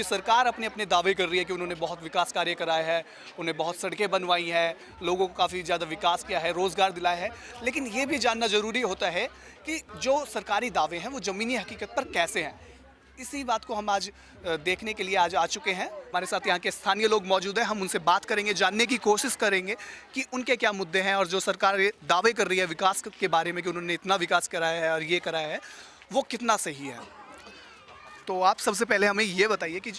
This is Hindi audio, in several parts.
क्योंकि सरकार अपने अपने दावे कर रही है कि उन्होंने बहुत विकास कार्य कराया है, उन्हें बहुत सड़कें बनवाई हैं, लोगों को काफ़ी ज़्यादा विकास किया है, रोज़गार दिलाया है। लेकिन ये भी जानना ज़रूरी होता है कि जो सरकारी दावे हैं वो ज़मीनी हकीकत पर कैसे हैं। इसी बात को हम आज देखने के लिए आज आ चुके हैं। हमारे साथ यहाँ के स्थानीय लोग मौजूद हैं, हम उनसे बात करेंगे, जानने की कोशिश करेंगे कि उनके क्या मुद्दे हैं और जो सरकार ये दावे कर रही है विकास के बारे में कि उन्होंने इतना विकास कराया है और ये कराया है, वो कितना सही है। तो आप सबसे पहले हमें ये बताइए कि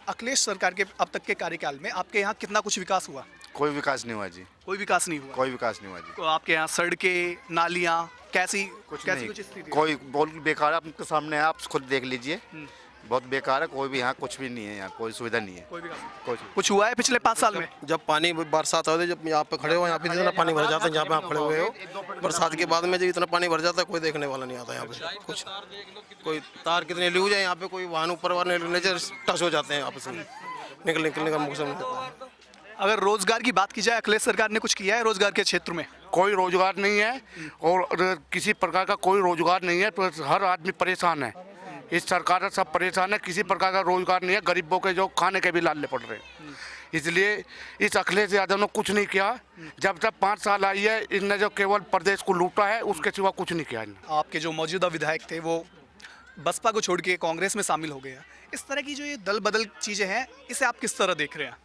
अखिलेश सरकार के अब तक के कार्यकाल में आपके यहाँ कितना कुछ विकास हुआ? कोई विकास नहीं हुआ जी। कोई विकास नहीं हुआ? कोई विकास नहीं हुआ जी। तो आपके यहाँ सड़कें, नालियाँ कैसी कुछ कैसी नहीं, कुछ स्थिति है? कोई बहुत बेकार है, आपके सामने है, आप खुद देख लीजिए। बहुत बेकार है, कोई भी यहाँ कुछ भी नहीं है, यहाँ कोई सुविधा नहीं है। कोई विकास नहीं। कुछ कुछ हुआ है पिछले 5 साल में? जब पानी बरसात होती है, जब यहाँ पे खड़े हो, यहाँ पे जितना पानी भर जाता है, जहाँ पे आप खड़े हुए हो, बरसात के बाद में जब इतना पानी भर जाता है, कोई देखने वाला नहीं आता यहाँ पे। कुछ कोई तार कितने लूज है यहाँ पे, कोई वाहन ऊपर वाले नीचे टच हो जाते हैं आपस में, निकलने का मौसम नहीं होता है। अगर रोजगार की बात की जाए, अखिलेश सरकार ने कुछ किया है रोजगार के क्षेत्र में? कोई रोजगार नहीं है और किसी प्रकार का कोई रोजगार नहीं है, तो हर आदमी परेशान है। इस सरकार से सब परेशान है, किसी प्रकार का रोजगार नहीं है, गरीबों के जो खाने के भी लाले पड़ रहे हैं। इसलिए इस अखिलेश यादव ने कुछ नहीं किया। जब तक 5 साल आई है, इनने जो केवल प्रदेश को लूटा है, उसके सिवा कुछ नहीं किया इन्होंने। आपके जो मौजूदा विधायक थे वो बसपा को छोड़ के कांग्रेस में शामिल हो गए हैं। इस तरह की जो ये दल बदल चीज़ें हैं, इसे आप किस तरह देख रहे हैं?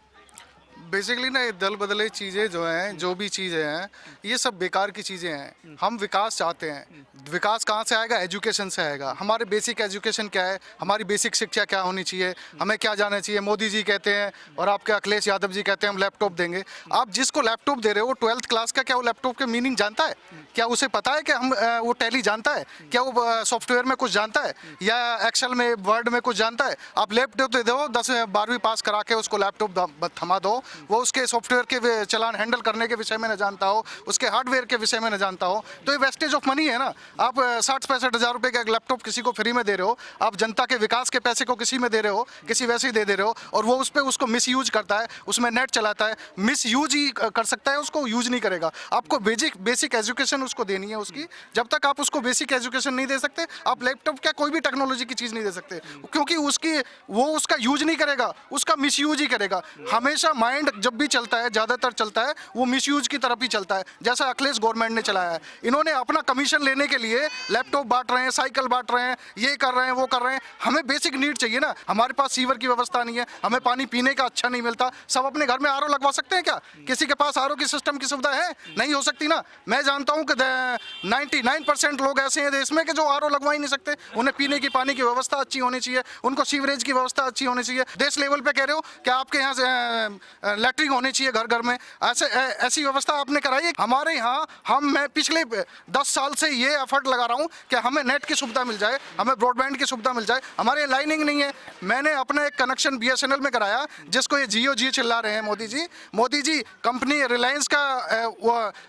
बेसिकली ना, ये दल बदले चीज़ें जो हैं, जो भी चीज़ें हैं, ये सब बेकार की चीज़ें हैं। हम विकास चाहते हैं। विकास कहाँ से आएगा? एजुकेशन से आएगा। हमारे बेसिक एजुकेशन क्या है, हमारी बेसिक शिक्षा क्या होनी चाहिए, हमें क्या जानना चाहिए। मोदी जी कहते हैं और आपके अखिलेश यादव जी कहते हैं हम लैपटॉप देंगे। आप जिसको लैपटॉप दे रहे हो, 12th क्लास का, क्या वो लैपटॉप के मीनिंग जानता है? क्या उसे पता है कि हम वो टैली जानता है? क्या वो सॉफ्टवेयर में कुछ जानता है या एक्सेल में, वर्ड में कुछ जानता है? आप लैपटॉप दे दो, 10-12वीं पास करा के उसको लैपटॉप थमा दो, वो उसके सॉफ्टवेयर के चलान हैंडल करने के विषय में न जानता हो, उसके हार्डवेयर के विषय में न जानता हो, तो ये वेस्टेज ऑफ मनी है ना। आप 60-65 हज़ार रुपये का एक लैपटॉप किसी को फ्री में दे रहे हो, आप जनता के विकास के पैसे को किसी में दे रहे हो, किसी वैसे ही दे रहे हो, और वो उस पर उसको मिस यूज करता है, उसमें नेट चलाता है, मिस यूज ही कर सकता है, उसको यूज नहीं करेगा। आपको बेसिक एजुकेशन उसको देनी है उसकी। जब तक आप उसको बेसिक एजुकेशन नहीं दे सकते, आप लैपटॉप क्या कोई भी टेक्नोलॉजी की चीज़ नहीं दे सकते, क्योंकि वो उसका यूज नहीं करेगा, उसका मिस यूज ही करेगा। हमेशा माइंड जब भी चलता है, ज़्यादातर चलता है, वो मिसयूज की तरफ ही चलता है। जैसा अखिलेश गवर्नमेंट ने चलाया है, इन्होंने अपना कमीशन लेने के लिए लैपटॉप बांट रहे हैं, साइकिल बांट रहे हैं, ये कर रहे हैं, वो कर रहे हैं। हमें बेसिक नीड चाहिए ना। हमारे पास सीवर की व्यवस्था नहीं है, हमें पानी पीने का अच्छा नहीं मिलता। सब अपने घर में आरओ लगवा सकते हैं क्या? किसी के पास आरओ की सिस्टम की सुविधा है? नहीं हो सकती ना। मैं जानता हूँ कि 99% लोग ऐसे हैं देश में कि जो आरओ लगवा ही नहीं सकते। उन्हें पीने की पानी की व्यवस्था अच्छी होनी चाहिए, उनको सीवरेज की व्यवस्था अच्छी होनी चाहिए। देश लेवल पे कह रहे हो कि आपके यहाँ से लैट्रिन होनी चाहिए घर घर में, ऐसी व्यवस्था आपने कराई है? हमारे यहाँ मैं पिछले 10 साल से ये एफर्ट लगा रहा हूँ कि हमें नेट की सुविधा मिल जाए, हमें ब्रॉडबैंड की सुविधा मिल जाए। हमारे यहाँ लाइनिंग नहीं है। मैंने अपना एक कनेक्शन BSNL में कराया, जिसको ये जियो चिल्ला रहे हैं मोदी जी कंपनी रिलायंस का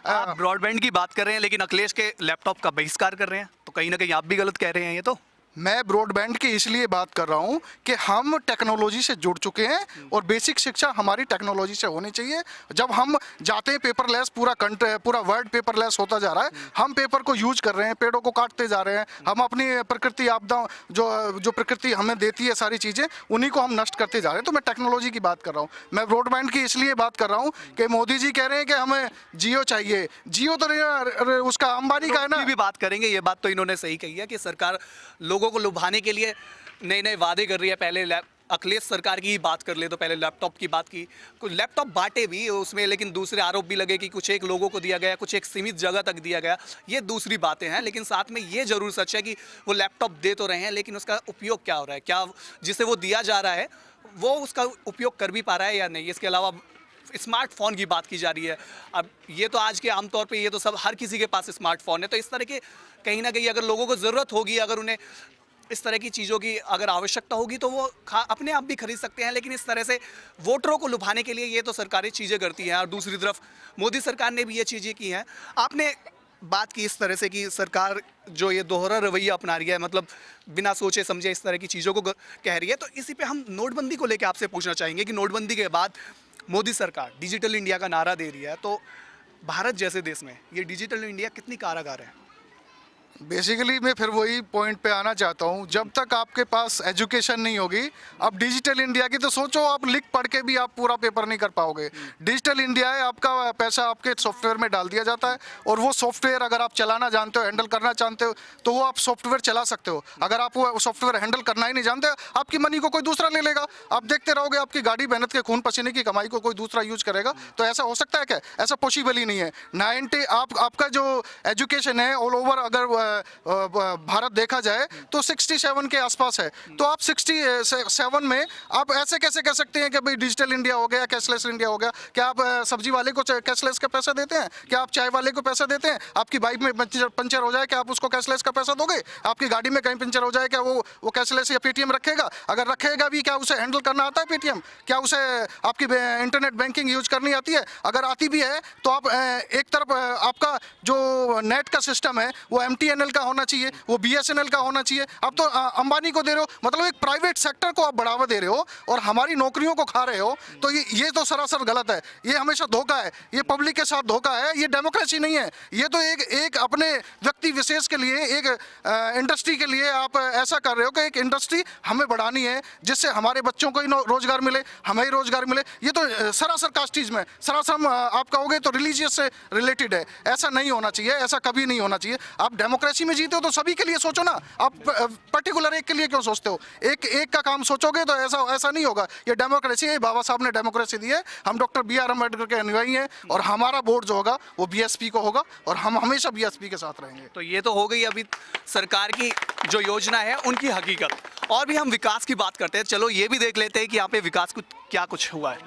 आप ब्रॉडबैंड की बात कर रहे हैं लेकिन अखिलेश के लैपटॉप का बहिष्कार कर रहे हैं, तो कहीं ना कहीं आप भी गलत कह रहे हैं। ये तो मैं ब्रॉडबैंड की इसलिए बात कर रहा हूं कि हम टेक्नोलॉजी से जुड़ चुके हैं और बेसिक शिक्षा हमारी टेक्नोलॉजी से होनी चाहिए। जब हम जाते हैं पेपरलेस, पूरा वर्ल्ड पेपरलेस होता जा रहा है, हम पेपर को यूज कर रहे हैं, पेड़ों को काटते जा रहे हैं, हम अपनी प्रकृति आपदाओं जो प्रकृति हमें देती है सारी चीज़ें, उन्हीं को हम नष्ट करते जा रहे हैं। तो मैं टेक्नोलॉजी की बात कर रहा हूँ। मैं ब्रॉडबैंड की इसलिए बात कर रहा हूँ कि मोदी जी कह रहे हैं कि हमें जियो चाहिए। जियो तो उसका अंबानी का है ना। भी बात करेंगे, ये बात तो इन्होंने सही कही है कि सरकार लोगों को लुभाने के लिए नए नए वादे कर रही है। पहले अखिलेश सरकार की ही बात कर ले तो पहले लैपटॉप की बात की, कुछ लैपटॉप बांटे भी उसमें, लेकिन दूसरे आरोप भी लगे कि कुछ एक लोगों को दिया गया, कुछ एक सीमित जगह तक दिया गया। ये दूसरी बातें हैं, लेकिन साथ में ये जरूर सच है कि वो लैपटॉप दे तो रहे हैं, लेकिन उसका उपयोग क्या हो रहा है, क्या जिसे वो दिया जा रहा है वो उसका उपयोग कर भी पा रहा है या नहीं। इसके अलावा स्मार्टफोन की बात की जा रही है। अब ये तो आज के आमतौर पे ये तो सब हर किसी के पास स्मार्टफोन है, तो इस तरह के कहीं ना कहीं अगर लोगों को ज़रूरत होगी, अगर उन्हें इस तरह की चीज़ों की अगर आवश्यकता होगी तो वो अपने आप भी खरीद सकते हैं। लेकिन इस तरह से वोटरों को लुभाने के लिए ये तो सरकारें चीज़ें करती हैं, और दूसरी तरफ मोदी सरकार ने भी ये चीज़ें की हैं। आपने बात की इस तरह से कि सरकार जो ये दोहरा रवैया अपना रही है, मतलब बिना सोचे समझे इस तरह की चीज़ों को कह रही है, तो इसी पे हम नोटबंदी को लेकर आपसे पूछना चाहेंगे कि नोटबंदी के बाद मोदी सरकार डिजिटल इंडिया का नारा दे रही है, तो भारत जैसे देश में ये डिजिटल इंडिया कितनी कारगर है? बेसिकली मैं फिर वही पॉइंट पे आना चाहता हूँ, जब तक आपके पास एजुकेशन नहीं होगी, अब डिजिटल इंडिया की तो सोचो, आप लिख पढ़ के भी आप पूरा पेपर नहीं कर पाओगे। डिजिटल इंडिया है, आपका पैसा आपके सॉफ्टवेयर में डाल दिया जाता है, और वो सॉफ्टवेयर अगर आप चलाना जानते हो, हैंडल करना जानते हो, तो वो आप सॉफ्टवेयर चला सकते हो। अगर आप वो सॉफ्टवेयर हैंडल करना ही नहीं जानते, आपकी मनी को कोई दूसरा ले लेगा, आप देखते रहोगे आपकी गाड़ी मेहनत के खून पसीने की कमाई को कोई दूसरा यूज करेगा। तो ऐसा हो सकता है क्या? ऐसा पॉसिबल ही नहीं है। 90 आपका जो एजुकेशन है ऑल ओवर अगर भारत देखा जाए तो 67 के आसपास है। तो आप 67 में आप ऐसे कैसे कह सकते हैं कि भाई डिजिटल इंडिया हो गया, कैशलेस इंडिया हो गया? क्या आप सब्जी वाले को कैशलेस का पैसा देते हैं? क्या आप चाय वाले को पैसा देते हैं? आपकी बाइक में पंचर हो जाए, क्या आप उसको कैशलेस का पैसा दोगे? आपकी गाड़ी में कहीं पंचर हो जाए, क्या वो कैशलेस या पेटीएम रखेगा? अगर रखेगा भी, क्या उसे हैंडल करना आता है पेटीएम? क्या उसे आपकी इंटरनेट बैंकिंग यूज करनी आती है? अगर आती भी है तो आप एक तरफ आपका जो नेट का सिस्टम है वो MTNL का होना चाहिए, वो BSNL का होना चाहिए। अब तो अंबानी को दे रहे हो, मतलब एक प्राइवेट सेक्टर को आप बढ़ावा दे रहे हो और हमारी नौकरियों को खा रहे हो। तो ये तो सरासर गलत है, ये हमेशा धोखा है, ये पब्लिक के साथ धोखा है, ये डेमोक्रेसी नहीं है। ये तो एक अपने व्यक्ति विशेष के लिए, एक इंडस्ट्री के लिए आप ऐसा कर रहे हो कि एक इंडस्ट्री हमें बढ़ानी है जिससे हमारे बच्चों को ही रोजगार मिले, हमें ही रोजगार मिले। ये तो सरासर कास्टिज्म है, सरासर आप कहोगे तो रिलीजियस से रिलेटेड है। ऐसा नहीं होना चाहिए, ऐसा कभी नहीं होना चाहिए। आप डेमोक्रेसी में जीते हो तो सभी के लिए सोचो ना, आप पर्टिकुलर एक के लिए क्यों सोचते हो? एक का काम सोचोगे तो ऐसा नहीं होगा। ये डेमोक्रेसी है, बाबा साहब ने डेमोक्रेसी दी है। हम डॉक्टर BR अम्बेडकर के अनुयायी हैं और हमारा वोट जो होगा वो BSP को होगा और हम हमेशा BSP के साथ रहेंगे। तो ये तो हो गई अभी सरकार की जो योजना है उनकी हकीकत। और भी हम विकास की बात करते हैं, चलो ये भी देख लेते हैं कि यहाँ पे विकास क्या कुछ हुआ है।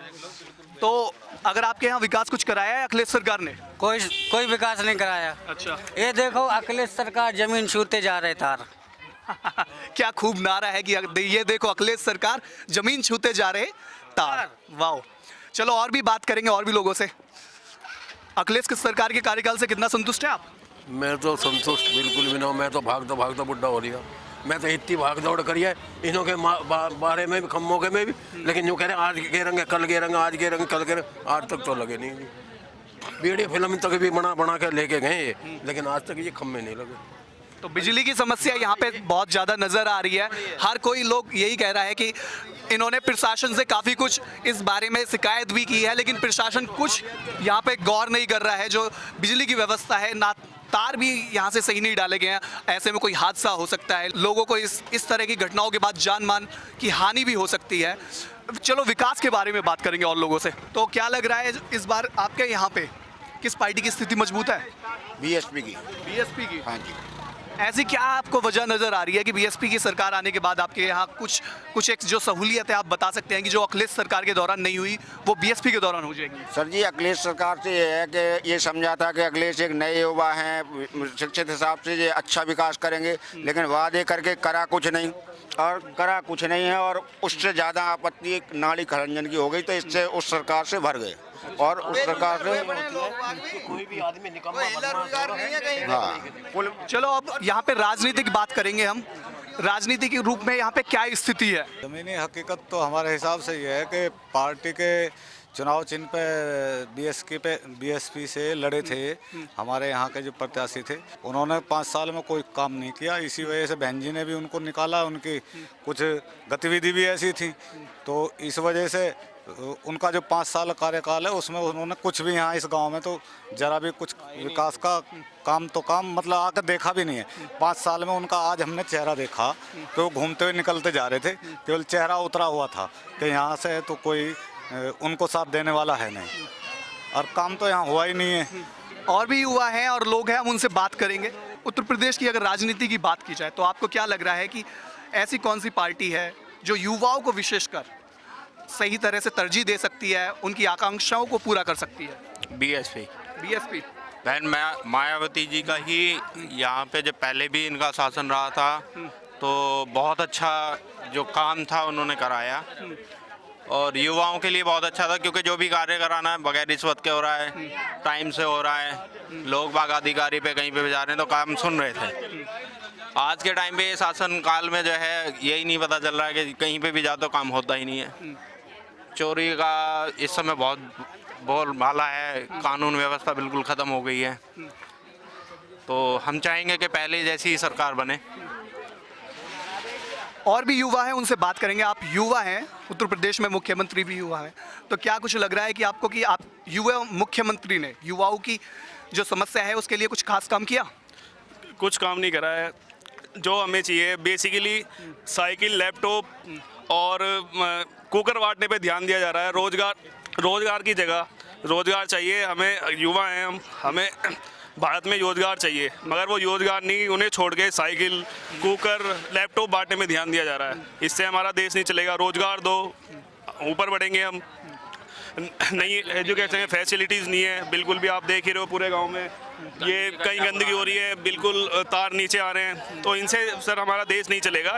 तो अगर आपके यहाँ विकास कुछ कराया है अखिलेश सरकार ने? कोई विकास नहीं कराया। अच्छा। ये देखो अखिलेश सरकार जमीन छूते जा रहे तार। क्या खूब नारा है कि ये देखो अखिलेश सरकार जमीन छूते जा रहे तार। वाह। चलो और भी बात करेंगे और भी लोगों से। अखिलेश की सरकार के कार्यकाल से कितना संतुष्ट है आप? मैं तो संतुष्ट बिल्कुल भी ना हूँ। मैं तो भागता भागता बुढ़ा हो लिया। मैं तो इतनी भाग दौड़ करी है इन्हों के बारे में भी, खम्मों के में भी, लेकिन जो कह रहे हैं आज के रंग कल के रंग, आज के रंग कल के रंग, आज तक तो लगे नहीं। वीडियो फिल्म तक भी बना के लेके गए ये, लेकिन आज तक ये खम्मे नहीं लगे। तो बिजली की समस्या यहाँ पे बहुत ज़्यादा नज़र आ रही है। हर कोई लोग यही कह रहा है कि इन्होंने प्रशासन से काफ़ी कुछ इस बारे में शिकायत भी की है, लेकिन प्रशासन कुछ यहाँ पे गौर नहीं कर रहा है। जो बिजली की व्यवस्था है, ना तार भी यहाँ से सही नहीं डाले गए हैं। ऐसे में कोई हादसा हो सकता है, लोगों को इस तरह की घटनाओं के बाद जान मान की हानि भी हो सकती है। चलो विकास के बारे में बात करेंगे और लोगों से। तो क्या लग रहा है इस बार आपके यहाँ पे किस पार्टी की स्थिति मजबूत है? BSP की। BSP की। हाँ जी। ऐसी क्या आपको वजह नज़र आ रही है कि BSP की सरकार आने के बाद आपके यहाँ कुछ एक जो सहूलियत है आप बता सकते हैं कि जो अखिलेश सरकार के दौरान नहीं हुई वो BSP के दौरान हो जाएगी? सर जी, अखिलेश सरकार से ये है कि ये समझा था कि अखिलेश एक नए युवा हैं, शिक्षित हिसाब से ये अच्छा विकास करेंगे, लेकिन वादे करके करा कुछ नहीं है। और उससे ज़्यादा आपत्ति एक नाली खरंजन की हो गई, तो इससे उस सरकार से भर गए और उस सरकार से कोई भी आदमी निकम्मा हाँ। चलो अब यहाँ पे राजनीति की बात करेंगे हम। राजनीति के रूप में यहाँ पे क्या स्थिति है? ज़मीनी हकीकत तो हमारे हिसाब से ये है कि पार्टी के चुनाव चिन्ह पे BSP से लड़े थे हमारे यहाँ के जो प्रत्याशी थे, उन्होंने 5 साल में कोई काम नहीं किया। इसी वजह से बहन जी ने भी उनको निकाला। उनकी कुछ गतिविधि भी ऐसी थी, तो इस वजह से उनका जो 5 साल कार्यकाल है उसमें उन्होंने कुछ भी यहाँ इस गांव में तो जरा भी कुछ विकास का काम मतलब आकर देखा भी नहीं है। 5 साल में उनका आज हमने चेहरा देखा तो वो घूमते हुए निकलते जा रहे थे, केवल चेहरा उतरा हुआ था कि यहाँ से तो कोई उनको साथ देने वाला है नहीं, और काम तो यहाँ हुआ ही नहीं है। और भी युवा हैं और लोग हैं, हम उनसे बात करेंगे। उत्तर प्रदेश की अगर राजनीति की बात की जाए तो आपको क्या लग रहा है कि ऐसी कौन सी पार्टी है जो युवाओं को विशेषकर सही तरह से तरजीह दे सकती है, उनकी आकांक्षाओं को पूरा कर सकती है? BSP। बहन मायावती जी का ही यहाँ पे जब पहले भी इनका शासन रहा था तो बहुत अच्छा जो काम था उन्होंने कराया, और युवाओं के लिए बहुत अच्छा था, क्योंकि जो भी कार्य कराना है बगैर रिश्वत के हो रहा है, टाइम से हो रहा है, लोग बाग अधिकारी पे कहीं पे भी जा रहे हैं तो काम सुन रहे थे। आज के टाइम पे शासन काल में जो है यही नहीं पता चल रहा है कि कहीं पे भी जाओ तो काम होता ही नहीं है। चोरी का इस समय बहुत बोलबाला है, कानून व्यवस्था बिल्कुल ख़त्म हो गई है। तो हम चाहेंगे कि पहले जैसी ही सरकार बने। और भी युवा हैं, उनसे बात करेंगे। आप युवा हैं, उत्तर प्रदेश में मुख्यमंत्री भी युवा है, तो क्या कुछ लग रहा है कि आपको कि आप युवा मुख्यमंत्री ने युवाओं की जो समस्या है उसके लिए कुछ खास काम किया? कुछ काम नहीं करा है। जो हमें चाहिए बेसिकली साइकिल, लैपटॉप और कुकर बांटने पे ध्यान दिया जा रहा है। रोजगार की जगह रोजगार चाहिए हमें। युवा हैं हम, हमें भारत में रोजगार चाहिए, मगर वो रोजगार नहीं, उन्हें छोड़ के साइकिल, कुकर, लैपटॉप बांटने में ध्यान दिया जा रहा है। इससे हमारा देश नहीं चलेगा। रोजगार दो, ऊपर बढ़ेंगे हम। नई एजुकेशन फैसिलिटीज़ नहीं है बिल्कुल भी। आप देख ही रहे हो पूरे गांव में ये कहीं गंदगी हो रही है, बिल्कुल तार नीचे आ रहे हैं। तो इनसे सर हमारा देश नहीं चलेगा।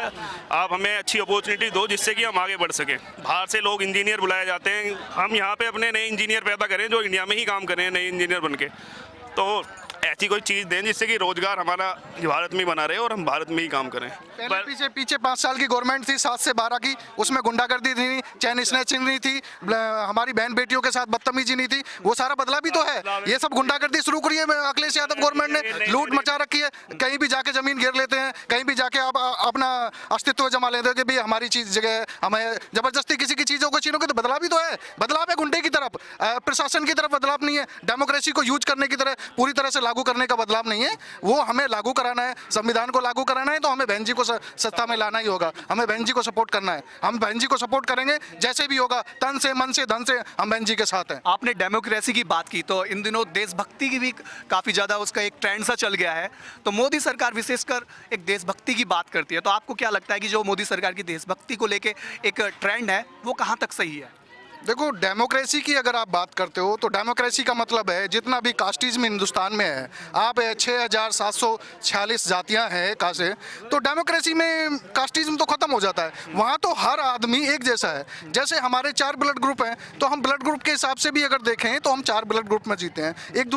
आप हमें अच्छी अपॉर्चुनिटी दो जिससे कि हम आगे बढ़ सकें। बाहर से लोग इंजीनियर बुलाए जाते हैं, हम यहाँ पे अपने नए इंजीनियर पैदा करें जो इंडिया में ही काम करें नए इंजीनियर बन के। तो ऐसी कोई चीज़ दें जिससे कि रोजगार हमारा भारत में ही बना रहे और हम भारत में ही काम करें। पहले पीछे 5 साल की गवर्नमेंट थी, 7 से 12 की, उसमें गुंडागर्दी नहीं, चैन स्नैचिंग नहीं थी, हमारी बहन बेटियों के साथ बदतमीजी नहीं थी। वो सारा बदला भी तो है। ये सब गुंडागर्दी शुरू करी है अखिलेश यादव गवर्नमेंट ने, लूट मचा रखी है। कहीं भी जाके जमीन घेर लेते हैं, कहीं भी जाके आप अपना अस्तित्व जमा लेते हो कि भाई हमारी चीज जगह है। हमें जबरदस्ती किसी की चीजों को छीनोगे तो बदलाव भी तो है। बदलाव है गुंडे की तरफ, प्रशासन की तरफ बदलाव नहीं है। डेमोक्रेसी को यूज करने की तरह पूरी तरह से लागू करने का बदलाव नहीं है। वो हमें लागू कराना है, संविधान को लागू कराना है। तो हमें बहन जी को सत्ता में लाना ही होगा, हमें बहन जी को सपोर्ट करना है। हम बहन जी को सपोर्ट करेंगे जैसे भी होगा, तन से, मन से, धन से हम बहन जी के साथ हैं। आपने डेमोक्रेसी की बात की, तो इन दिनों देशभक्ति की भी काफ़ी ज़्यादा उसका एक ट्रेंड सा चल गया है। तो मोदी सरकार विशेषकर एक देशभक्ति की बात करती है, तो आपको क्या लगता है कि जो मोदी सरकार की देशभक्ति को लेके एक ट्रेंड है वो कहाँ तक सही है? देखो, डेमोक्रेसी की अगर आप बात करते हो तो डेमोक्रेसी का मतलब है जितना भी कास्टिज्म हिंदुस्तान में है, आप 6746 जातियां हैं कासे, तो डेमोक्रेसी में कास्टिज्म तो खत्म हो जाता है। वहाँ तो हर आदमी एक जैसा है। जैसे हमारे 4 ब्लड ग्रुप हैं, तो हम ब्लड ग्रुप के हिसाब से भी अगर देखें तो हम 4 ब्लड ग्रुप में जीते हैं, एक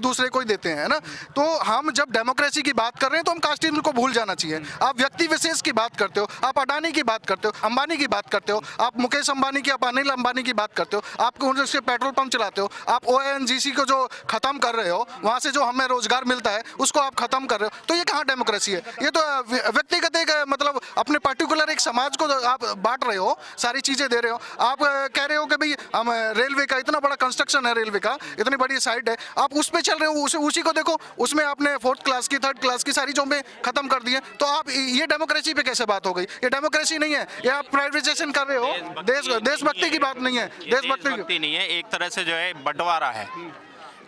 दूसरे को ही देते हैं, है ना। तो हम जब डेमोक्रेसी की बात कर रहे हैं तो हम कास्टिज्म को भूल जाना चाहिए। आप व्यक्ति विशेष की बात करते हो, आप अडानी की बात करते हो, अंबानी की बात करते हो, आप मुकेश अंबानी की, आप अनिल अंबानी की बात करते हो, आप उनसे पेट्रोल पंप चलाते हो, आप ONGC को जो खत्म कर रहे हो, वहां से जो हमें रोजगार मिलता है उसको आप खत्म कर रहे हो। तो ये कहाँ डेमोक्रेसी है? ये तो व्यक्तिगत एक मतलब अपने पर्टिकुलर एक समाज को आप बांट रहे हो, सारी चीजें दे रहे हो। आप कह रहे हो कि भाई हम रेलवे का इतना बड़ा कंस्ट्रक्शन है, रेलवे का इतनी बड़ी साइट है, आप उस पर चल रहे हो, उसी को देखो, उसमें आपने 4th क्लास की, 3rd क्लास की सारी जॉबें खत्म कर दी है। तो आप ये डेमोक्रेसी पे कैसे बात हो गई? ये डेमोक्रेसी नहीं है, ये आप प्राइवेटाइजेशन कर रहे हो। देशभक्ति की बात नहीं है, देशभक्ति नहीं है, एक तरह से जो है बंटवारा है।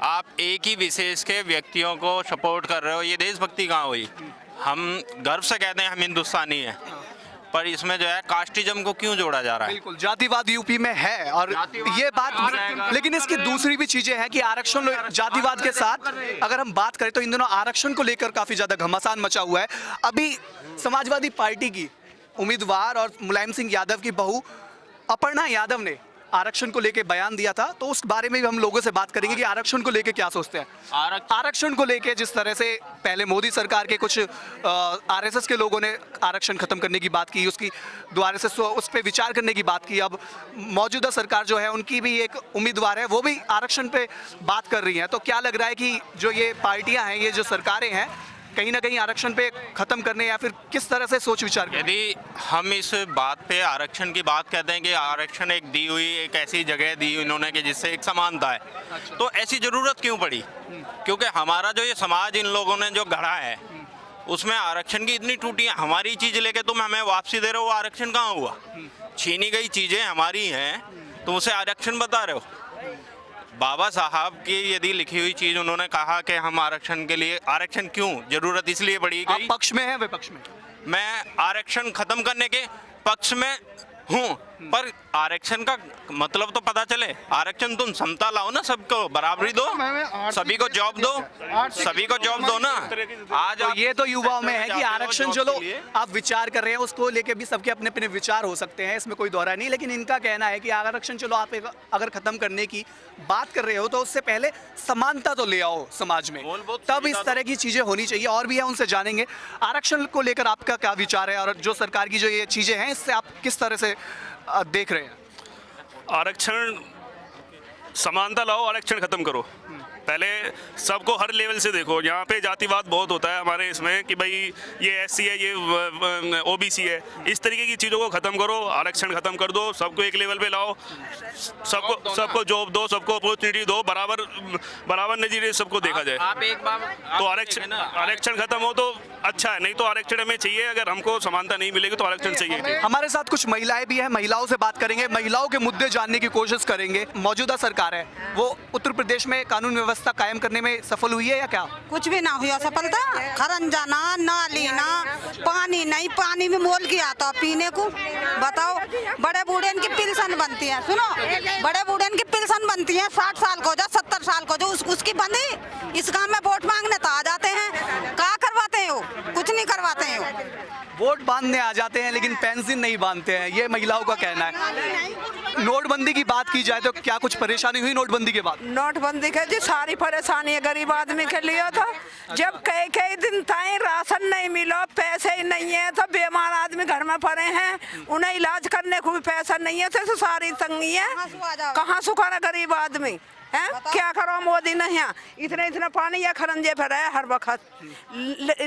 आप एक ही विशेष के व्यक्तियों को सपोर्ट कर रहे हो, ये देशभक्ति कहाँ हुई? हम गर्व से कहते हैं हम हिंदुस्तानी हैं, पर इसमें जो है कास्टिज्म को क्यों जोड़ा जा रहा है? बिल्कुल, जातिवाद यूपी में है और ये बात, लेकिन इसकी दूसरी भी चीजें हैं कि आरक्षण जातिवाद के साथ अगर हम बात करें तो इन दिनों आरक्षण को लेकर काफी ज्यादा घमासान मचा हुआ है। अभी समाजवादी पार्टी की उम्मीदवार और मुलायम सिंह यादव की बहू अपर्णा यादव ने आरक्षण को लेके बयान दिया था, तो उस बारे में भी हम लोगों से बात करेंगे कि आरक्षण को लेके क्या सोचते हैं। आरक्षण को लेके जिस तरह से पहले मोदी सरकार के कुछ RSS के लोगों ने आरक्षण खत्म करने की बात की, उसकी दोबारा से उस पर विचार करने की बात की, अब मौजूदा सरकार जो है उनकी भी एक उम्मीदवार है वो भी आरक्षण पे बात कर रही हैं। तो क्या लग रहा है कि जो ये पार्टियाँ हैं, ये जो सरकारें हैं, कहीं ना कहीं आरक्षण पे खत्म करने या फिर किस तरह से सोच विचार करें? यदि हम इस बात पे आरक्षण की बात कहते हैं कि आरक्षण एक दी हुई एक ऐसी जगह दी इन्होंने कि जिससे एक समानता है, तो ऐसी ज़रूरत क्यों पड़ी? क्योंकि हमारा जो ये समाज इन लोगों ने जो गढ़ा है उसमें आरक्षण की इतनी टूटियाँ, हमारी चीज़ लेके तुम हमें वापसी दे रहे हो, आरक्षण कहाँ हुआ? छीनी गई चीज़ें हमारी हैं, तुम उसे आरक्षण बता रहे हो। बाबा साहब की यदि लिखी हुई चीज़ उन्होंने कहा कि हम आरक्षण के लिए, आरक्षण क्यों जरूरत इसलिए पड़ी गई? आप पक्ष में हैं, विपक्ष में? मैं आरक्षण खत्म करने के पक्ष में हूँ, पर आरक्षण का मतलब तो पता चले। आरक्षण तुम समता लाओ ना, सबको बराबरी दो, सभी को जॉब दो, सभी को जॉब दो ना। आज तो ये तो युवाओं में है कि आरक्षण चलो आप विचार कर रहे हैं, उसको लेके भी सबके अपने अपने विचार हो सकते हैं, इसमें कोई दोहरा नहीं। लेकिन इनका कहना है कि आरक्षण चलो आप अगर खत्म करने की बात कर रहे हो तो उससे पहले समानता तो ले आओ समाज में, तब इस तरह की चीजें होनी चाहिए। और भी है, उनसे जानेंगे आरक्षण को लेकर आपका क्या विचार है और जो सरकार की जो ये चीजें हैं इससे आप किस तरह से देख रहे हैं? आरक्षण, समानता लाओ, आरक्षण खत्म करो। पहले सबको हर लेवल से देखो। यहाँ पे जातिवाद बहुत होता है हमारे इसमें कि भाई ये एससी है, ये ओबीसी है। इस तरीके की चीज़ों को ख़त्म करो, आरक्षण ख़त्म कर दो, सबको एक लेवल पे लाओ, सबको जॉब दो, सबको अपॉर्चुनिटी दो, बराबर नज़रिए सबको देखा जाए। आप एक बार तो आरक्षण खत्म हो तो अच्छा है, नहीं तो आरक्षण हमें चाहिए। अगर हमको समानता नहीं मिलेगी तो आरक्षण चाहिए। हमारे साथ कुछ महिलाएं भी हैं, महिलाओं से बात करेंगे, महिलाओं के मुद्दे जानने की कोशिश करेंगे। मौजूदा सरकार है वो उत्तर प्रदेश में कानून व्यवस्था कायम करने में सफल हुई है या क्या? कुछ भी ना हुआ सफलता। खरन जाना, नाली ना, पानी नहीं, पानी में मोल किया तो पीने को बताओ। बड़े बूढ़े की पेंशन बनती है, सुनो, बड़े बूढ़े की पेंशन बनती है 60 साल को, जो 70 साल को, जो उसकी बंदी इस गांव में वोट मांगने तो आ जाते हैं। क्या करवाते हैं वो? कुछ नहीं करवाते हैं वो। वोट बांधने आ जाते हैं लेकिन पेंशन नहीं बांधते हैं, ये महिलाओं का कहना है। नोटबंदी की बात की जाए तो क्या कुछ परेशानी हुई नोटबंदी के बाद? नोटबंदी के जी सारी परेशानी है गरीब आदमी के लिए। था जब कई दिन ताई राशन नहीं मिला, पैसे ही नहीं है, तो बीमार आदमी घर में पड़े हैं, उन्हें इलाज करने को भी पैसा नहीं है, तो सारी तंगी है। कहाँ सुखाना गरीब आदमी है? क्या करो मोदी नहीं है। इतना पानी या खरंजे भरा है हर वक्त।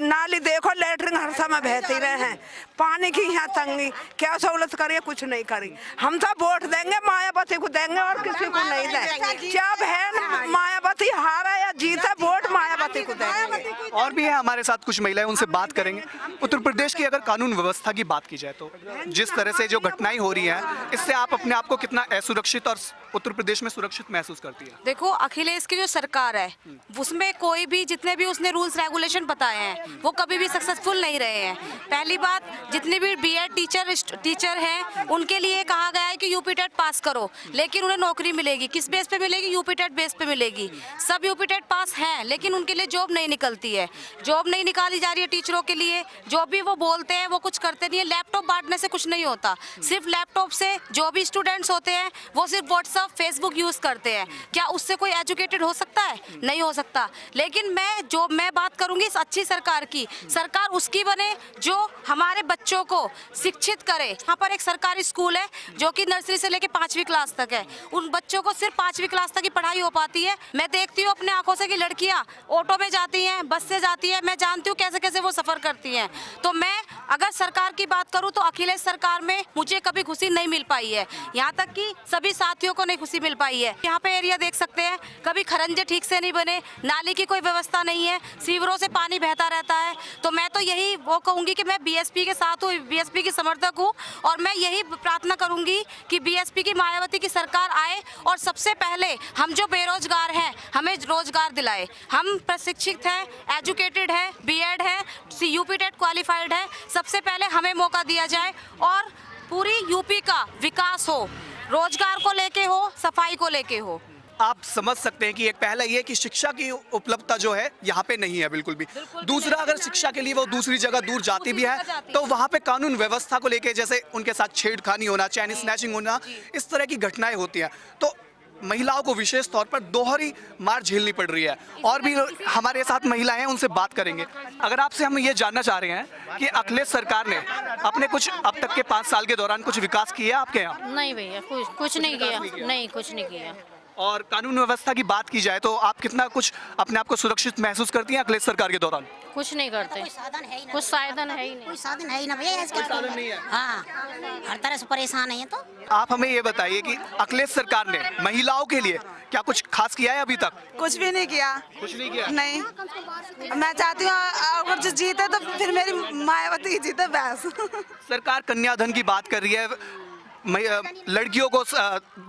नाली देखो, लेटरिन हर समय बहती रहे हैं। पानी की यहाँ तंगी, क्या सहूलत करिए? कुछ नहीं करी। हम तो वोट देंगे मायावती को देंगे और किसी को नहीं देंगे। क्या बहन मायावती हारा या जीते, वोट मायावती को देंगे। और भी है हमारे साथ कुछ महिलाएं, उनसे बात करेंगे। उत्तर प्रदेश की अगर कानून व्यवस्था की बात की जाए तो जिस तरह से जो घटनाएं हो रही हैं, इससे आप अपने आप को कितना असुरक्षित और उत्तर प्रदेश में सुरक्षित महसूस करती है? देखो, अखिलेश की जो सरकार है उसमें कोई भी, जितने भी उसने रूल्स रेगुलेशन बताए हैं वो कभी भी सक्सेसफुल नहीं रहे हैं। पहली बात, जितने भी बीएड टीचर हैं उनके लिए कहा गया है कि यूपी टेट पास करो, लेकिन उन्हें नौकरी मिलेगी किस बेस पे मिलेगी? यूपी टेट बेस पे मिलेगी। सब यूपी टेट पास हैं लेकिन उनके लिए जॉब नहीं निकलती है, जॉब नहीं निकाली जा रही है टीचरों के लिए। जो भी वो बोलते हैं वो कुछ करते नहीं है। लैपटॉप बांटने से कुछ नहीं होता, सिर्फ लैपटॉप से जो भी स्टूडेंट्स होते हैं वो सिर्फ व्हाट्सएप फेसबुक यूज करते हैं। क्या उससे कोई एजुकेटेड हो सकता है? नहीं हो सकता। लेकिन मैं बात करूंगी इस अच्छी सरकार की। सरकार उसकी बने जो हमारे बच्चों को शिक्षित करे। यहाँ पर एक सरकारी स्कूल है जो कि नर्सरी से लेके 5वीं क्लास तक है। उन बच्चों को सिर्फ 5वीं क्लास तक की पढ़ाई हो पाती है। मैं देखती हूँ अपने आंखों से कि लड़कियाँ ऑटो में जाती हैं, बस से जाती है, मैं जानती हूँ कैसे कैसे वो सफर करती हैं। तो मैं अगर सरकार की बात करूँ तो अखिलेश सरकार में मुझे कभी खुशी नहीं मिल पाई है, यहाँ तक कि सभी साथियों को नहीं खुशी मिल पाई है। यहाँ पे एरिया देख सकते हैं, कभी खरंजे ठीक से नहीं बने, नाली की कोई व्यवस्था नहीं है, सीवरों से पानी बहता रहता है। तो मैं तो यही वो कहूँगी कि मैं बीएसपी के साथ हूँ, बीएसपी की समर्थक हूँ, और मैं यही प्रार्थना करूँगी कि बीएसपी की मायावती की सरकार आए और सबसे पहले हम जो बेरोजगार हैं हमें रोजगार दिलाए। हम प्रशिक्षित हैं, एजुकेटेड हैं, बीएड है, यूपी टेट क्वालिफाइड है, सबसे पहले हमें मौका दिया जाए और पूरी यूपी का विकास हो, रोजगार को लेके हो, सफाई को लेके हो। आप समझ सकते हैं कि एक पहला ये कि शिक्षा की उपलब्धता जो है यहाँ पे नहीं है बिल्कुल भी। दूसरा, अगर शिक्षा के लिए वो दूसरी जगह दूर जाती भी है तो वहाँ पे कानून व्यवस्था को लेके, जैसे उनके साथ छेड़खानी होना, चैन स्नैचिंग होना, इस तरह की घटनाएं होती हैं। तो महिलाओं को विशेष तौर पर दोहरी मार झेलनी पड़ रही है। और भी हमारे साथ महिलाएं हैं, उनसे बात करेंगे। अगर आपसे हम ये जानना चाह रहे हैं कि अखिलेश सरकार ने अपने कुछ अब तक के 5 साल के दौरान कुछ विकास किया आपके यहाँ? नहीं भैया, कुछ नहीं किया, नहीं कुछ नहीं किया। और कानून व्यवस्था की बात की जाए तो आप कितना कुछ अपने आप को सुरक्षित महसूस करती हैं अखिलेश सरकार के दौरान? कुछ नहीं करते, कुछ साधन है ही नहीं, कोई साधन है ही ना भैया, साधन नहीं है। हाँ, हर तरह से परेशान है। तो आप हमें ये बताइए कि अखिलेश सरकार ने महिलाओं के लिए क्या कुछ खास किया है अभी तक? कुछ भी नहीं किया। कुछ नहीं किया? नहीं, मैं चाहती हूँ अगर जो जीते तो फिर मेरी मायावती जीते बस। सरकार कन्याधन की बात कर रही है, लड़कियों को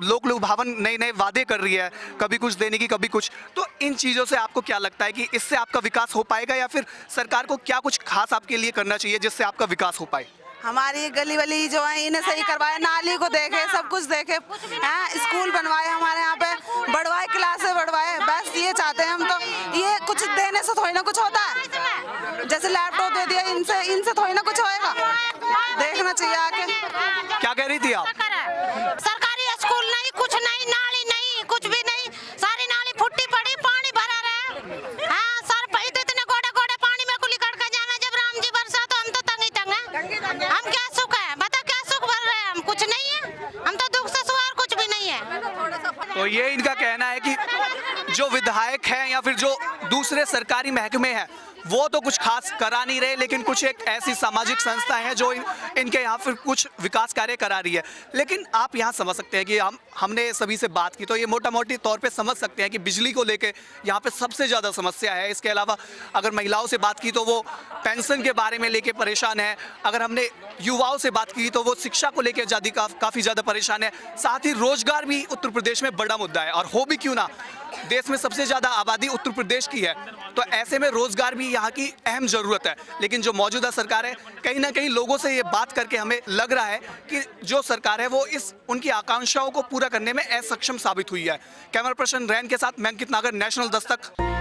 लोक लुभावन नए वादे कर रही है, कभी कुछ देने की कभी कुछ। तो इन चीज़ों से आपको क्या लगता है कि इससे आपका विकास हो पाएगा, या फिर सरकार को क्या कुछ खास आपके लिए करना चाहिए जिससे आपका विकास हो पाए? हमारी गली वली जो है इन्हें सही करवाए, नाली को देखे, सब कुछ देखे, स्कूल बनवाए, हमारे यहाँ पे बढ़वाए, क्लासेस बढ़वाए, बस ये चाहते हैं हम। तो ये कुछ देने से थोड़ी ना कुछ होता है, जैसे लैपटॉप दे दिया, इनसे थोड़ी ना कुछ होएगा, देखना चाहिए आके। क्या कह रही थी आप? सरकारी स्कूल नहीं, कुछ नहीं, नाली नहीं, कुछ भी नहीं, सारी नाली फुट्टी पड़ी, पानी भरा रहा। हाँ, सर पैदे इतने गोड़े पानी में कुली कट के जाना, जब राम जी बरसा तो हम तो तंग ही तंग है। हम क्या सुख है, बता क्या सुख भर रहे हैं हम? कुछ नहीं है, हम तो दुख से सुहा और कुछ भी नहीं है। तो ये इनका कहना है कि जो विधायक हैं या फिर जो दूसरे सरकारी महकमे हैं वो तो कुछ खास करा नहीं रहे, लेकिन कुछ एक ऐसी सामाजिक संस्थाएं हैं जो इनके यहाँ फिर कुछ विकास कार्य करा रही है। लेकिन आप यहाँ समझ सकते हैं कि हमने सभी से बात की तो ये मोटा मोटी तौर पे समझ सकते हैं कि बिजली को लेके यहाँ पे सबसे ज़्यादा समस्या है। इसके अलावा अगर महिलाओं से बात की तो वो पेंशन के बारे में लेके परेशान है। अगर हमने युवाओं से बात की तो वो शिक्षा को लेकर काफ़ी ज़्यादा परेशान है। साथ ही रोजगार भी उत्तर प्रदेश में बड़ा मुद्दा है, और हो भी क्यों ना, देश में सबसे ज़्यादा आबादी उत्तर प्रदेश की है, तो ऐसे में रोजगार भी यहाँ की अहम ज़रूरत है। लेकिन जो मौजूदा सरकार है, कहीं ना कहीं लोगों से ये बात करके हमें लग रहा है कि जो सरकार है वो उनकी आकांक्षाओं को पूरा करने में असक्षम साबित हुई है। कैमरा पर्सन रैन के साथ मैं अंकित नागर, नेशनल दस्तक।